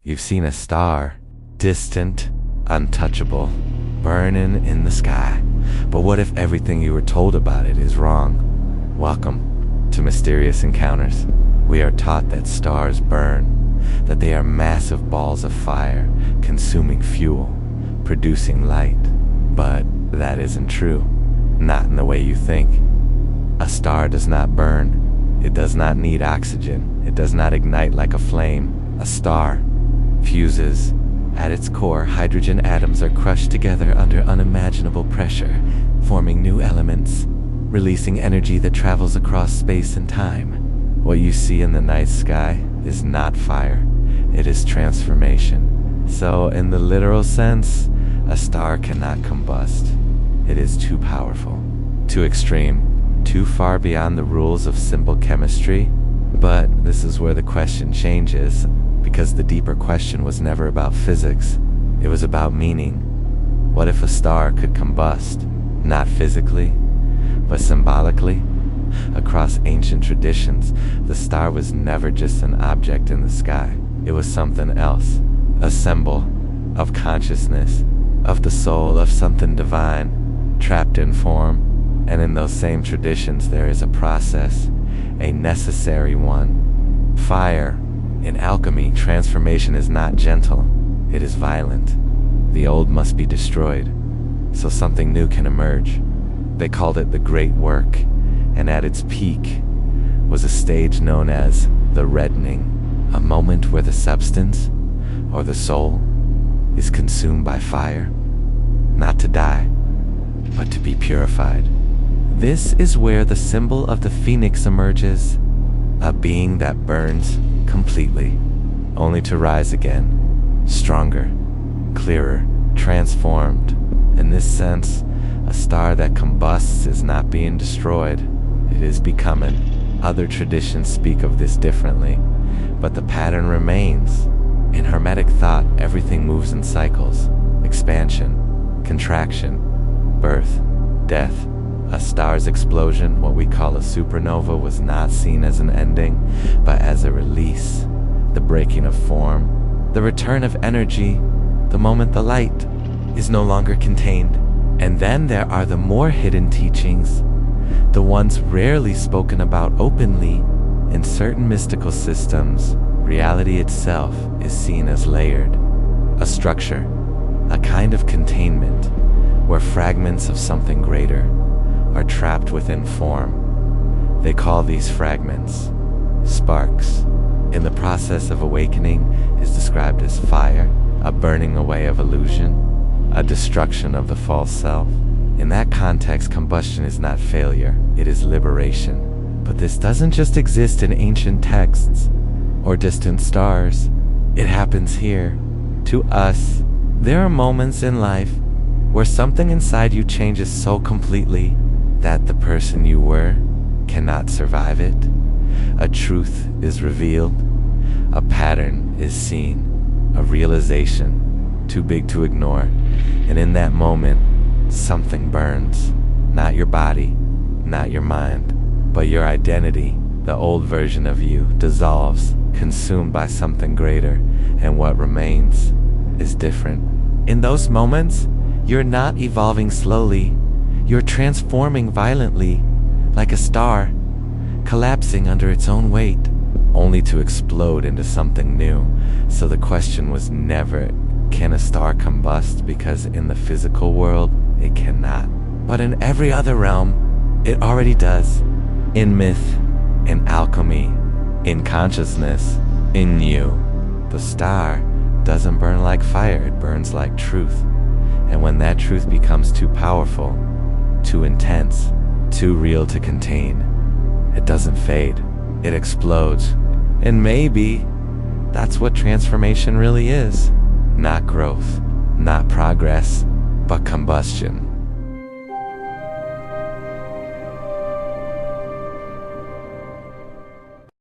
You've seen a star, distant, untouchable, burning in the sky. But what if everything you were told about it is wrong? Welcome to Mysterious Encounters. We are taught that stars burn, that they are massive balls of fire, consuming fuel, producing light. But that isn't true, not in the way you think. A star does not burn. It does not need oxygen. It does not ignite like a flame. A star fuses. At its core, hydrogen atoms are crushed together under unimaginable pressure, forming new elements, releasing energy that travels across space and time. What you see in the night sky is not fire. It is transformation. So, in the literal sense, a star cannot combust. It is too powerful, too extreme, too far beyond the rules of simple chemistry. But this is where the question changes, because the deeper question was never about physics. It was about meaning. What if a star could combust, not physically, but symbolically? Across ancient traditions, the star was never just an object in the sky. It was something else, a symbol of consciousness, of the soul, of something divine, trapped in form. And in those same traditions, there is a process, a necessary one. Fire. In alchemy, transformation is not gentle, it is violent. The old must be destroyed, so something new can emerge. They called it the Great Work, and at its peak was a stage known as the reddening, a moment where the substance, or the soul, is consumed by fire, not to die, but to be purified. This is where the symbol of the phoenix emerges, a being that burns completely, only to rise again, stronger, clearer, transformed. In this sense, a star that combusts is not being destroyed, it is becoming. Other traditions speak of this differently, but the pattern remains. In Hermetic thought, everything moves in cycles: expansion, contraction, birth, death. A star's explosion, what we call a supernova, was not seen as an ending, but as a release, the breaking of form, the return of energy, the moment the light is no longer contained. And then there are the more hidden teachings, the ones rarely spoken about openly. In certain mystical systems, reality itself is seen as layered, a structure, a kind of containment, where fragments of something greater are trapped within form. They call these fragments sparks. In the process of awakening is described as fire, a burning away of illusion, a destruction of the false self. In that context, combustion is not failure, it is liberation. But this doesn't just exist in ancient texts or distant stars. It happens here, to us. There are moments in life where something inside you changes so completely that the person you were cannot survive it. A truth is revealed, a pattern is seen, a realization too big to ignore. And in that moment, something burns. Not your body, not your mind, but your identity. The old version of you dissolves, consumed by something greater, and what remains is different. In those moments, you're not evolving slowly. You're transforming violently, like a star, collapsing under its own weight, only to explode into something new. So the question was never, can a star combust? Because in the physical world, it cannot. But in every other realm, it already does. In myth, in alchemy, in consciousness, in you. The star doesn't burn like fire, it burns like truth. And when that truth becomes too powerful, too intense, too real to contain, it doesn't fade, it explodes. And maybe that's what transformation really is. Not growth, not progress, but combustion.